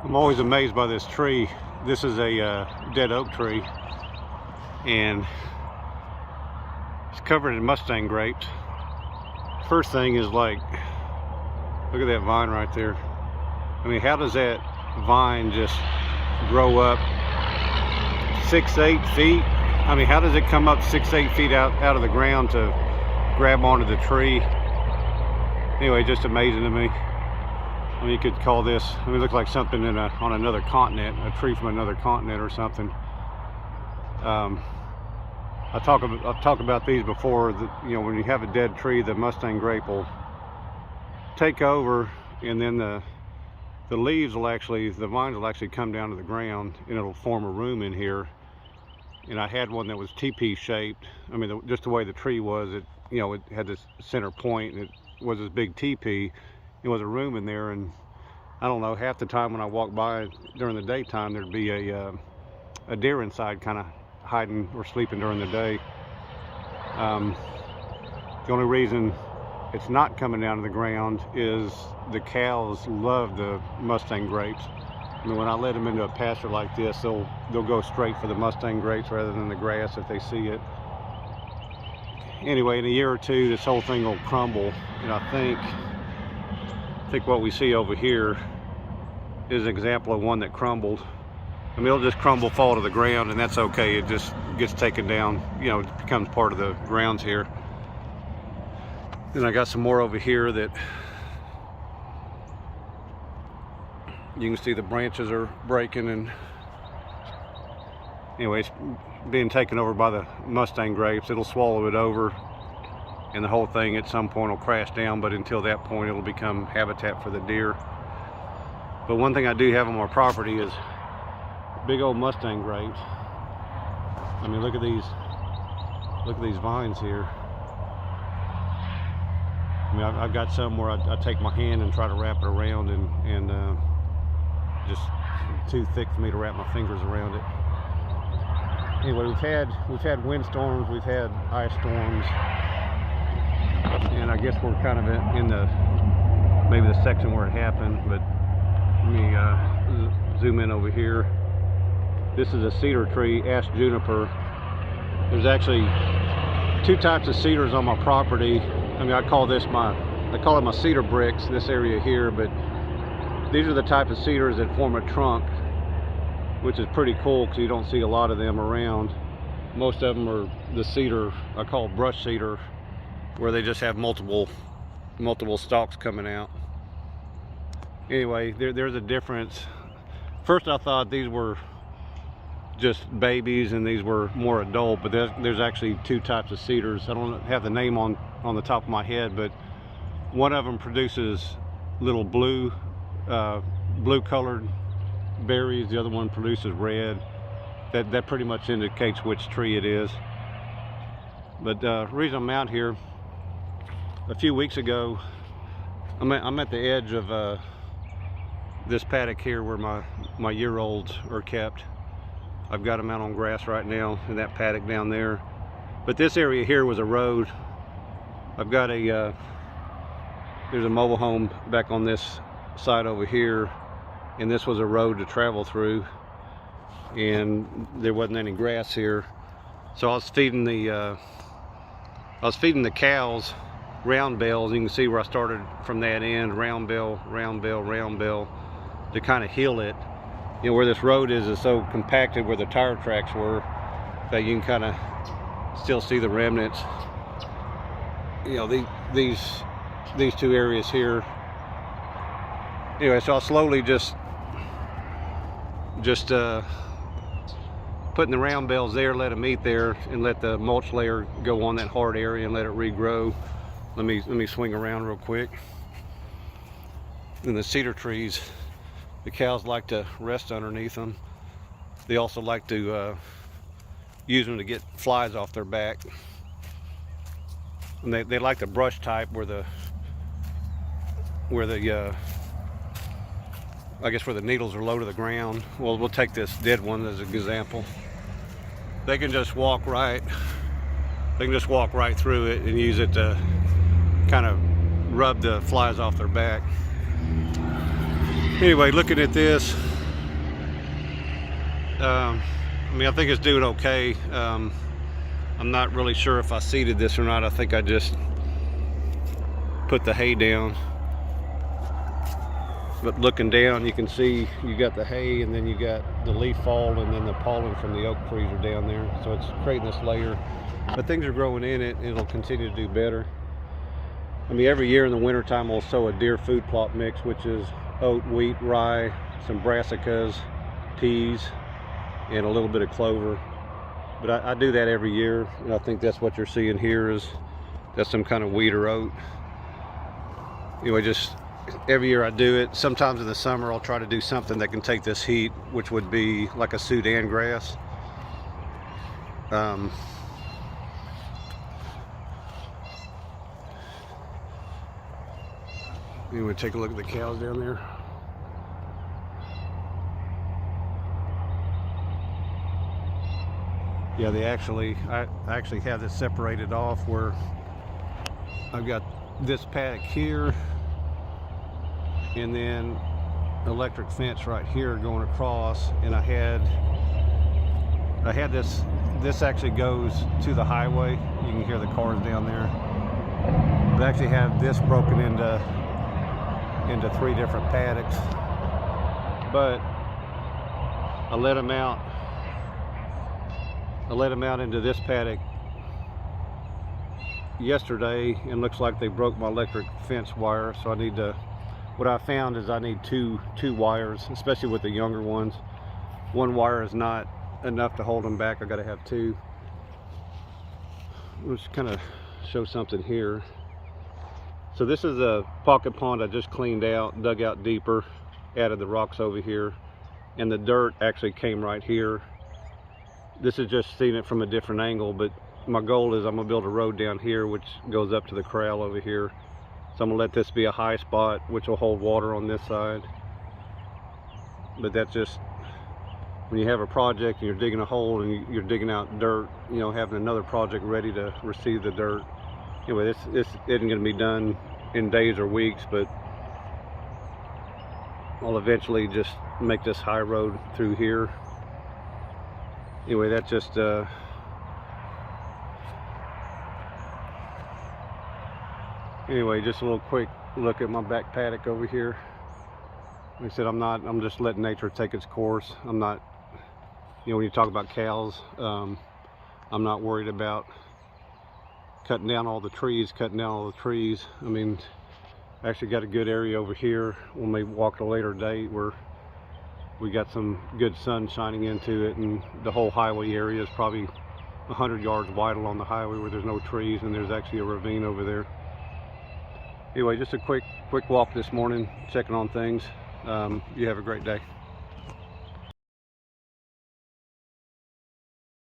I'm always amazed by this tree. This is a dead oak tree, and it's covered in mustang grapes. First thing is, like, look at that vine right there. I mean, how does that vine just grow up 6-8 feet? I mean, how does it come up 6-8 feet out of the ground to grab onto the tree? Anyway, just amazing to me. I mean, you could call this, I mean, it looks like something on another continent, a tree from another continent or something. I've talked about these before. That, you know, when you have a dead tree, the mustang grape will take over, and then the leaves will actually, the vines will actually come down to the ground, and it'll form a room in here. And I had one that was teepee shaped. I mean, just the way the tree was, it, you know, it had this center point, and it was this big teepee. It was a room in there, and I don't know, half the time when I walked by during the daytime, there'd be a deer inside, kind of hiding or sleeping during the day. The only reason it's not coming down to the ground is the cows love the mustang grapes. I mean, when I let them into a pasture like this, they'll go straight for the mustang grapes rather than the grass if they see it. Anyway, in a year or two, this whole thing will crumble, and I think what we see over here is an example of one that crumbled. I mean, it'll just crumble, fall to the ground, and that's okay. It just gets taken down, you know, it becomes part of the grounds here. Then I got some more over here that you can see the branches are breaking, and anyway, it's being taken over by the mustang grapes. It'll swallow it over, and the whole thing at some point will crash down, but until that point it'll become habitat for the deer. But one thing I do have on my property is big old mustang grapes. I mean, look at these vines here. I mean, I've got some where I take my hand and try to wrap it around, and just too thick for me to wrap my fingers around it. Anyway, we've had windstorms, we've had ice storms, and I guess we're kind of in the maybe the section where it happened. But let me zoom in over here. This is a cedar tree, ash juniper. There's actually two types of cedars on my property. I mean, I call it my cedar bricks, this area here, but these are the type of cedars that form a trunk, which is pretty cool because you don't see a lot of them around. Most of them are the cedar, I call it brush cedar, where they just have multiple stalks coming out. Anyway, there's a difference. First I thought these were just babies and these were more adult, but there's actually two types of cedars. I don't have the name on the top of my head, but one of them produces little blue colored berries, the other one produces red. That pretty much indicates which tree it is. But the reason I'm out here, a few weeks ago, I'm at the edge of this paddock here where my year-olds are kept. I've got them out on grass right now in that paddock down there. But this area here was a road. I've got there's a mobile home back on this side over here, and this was a road to travel through, and there wasn't any grass here. So I was feeding the cows round bells. You can see where I started from that end, round bell, round bell, round bell, to kind of heal it. You know, where this road is so compacted where the tire tracks were that you can kind of still see the remnants. You know, these two areas here. Anyway, so I'll slowly just putting the round bells there, let them eat there, and let the mulch layer go on that hard area and let it regrow. Let me swing around real quick. And the cedar trees, the cows like to rest underneath them. They also like to use them to get flies off their back. And they like the brush type where the I guess where the needles are low to the ground. Well, we'll take this dead one as an example. They can just walk right through it and use it to kind of rub the flies off their back. Anyway, looking at this, I mean, I think it's doing okay. I'm not really sure if I seeded this or not. I think I just put the hay down. But looking down, you can see you got the hay, and then you got the leaf fall, and then the pollen from the oak trees are down there. So it's creating this layer. But things are growing in it, and it'll continue to do better. I mean, every year in the wintertime, we'll sow a deer food plot mix, which is oat, wheat, rye, some brassicas, peas, and a little bit of clover. But I do that every year, and I think that's what you're seeing here that's some kind of wheat or oat. Anyway, just every year I do it. Sometimes in the summer I'll try to do something that can take this heat, which would be like a Sudan grass. Anyway, take a look at the cows down there. Yeah, I actually have this separated off where I've got this paddock here, and then electric fence right here going across, and I had this actually goes to the highway. You can hear the cars down there. But I actually have this broken into 3 different paddocks, but I let them out into this paddock yesterday, and looks like they broke my electric fence wire. So I need to, what I found is I need two wires, especially with the younger ones. One wire is not enough to hold them back. I got to have 2. Let's kind of show something here. So this is a pocket pond I just cleaned out, dug out deeper, added the rocks over here, and the dirt actually came right here. This is just seeing it from a different angle, but my goal is I'm gonna build a road down here which goes up to the corral over here. So I'm gonna let this be a high spot which will hold water on this side. But that's just, when you have a project and you're digging a hole and you're digging out dirt, you know, having another project ready to receive the dirt. Anyway, this isn't going to be done in days or weeks, but I'll eventually just make this high road through here. Anyway, that's just anyway, just a little quick look at my back paddock over here. Like I said, I'm just letting nature take its course. I'm not, you know, when you talk about cows, I'm not worried about cutting down all the trees. I mean, I actually got a good area over here. We may walk at a later date where we got some good sun shining into it, and the whole highway area is probably 100 yards wide along the highway where there's no trees, and there's actually a ravine over there. Anyway, just a quick walk this morning, checking on things. You have a great day.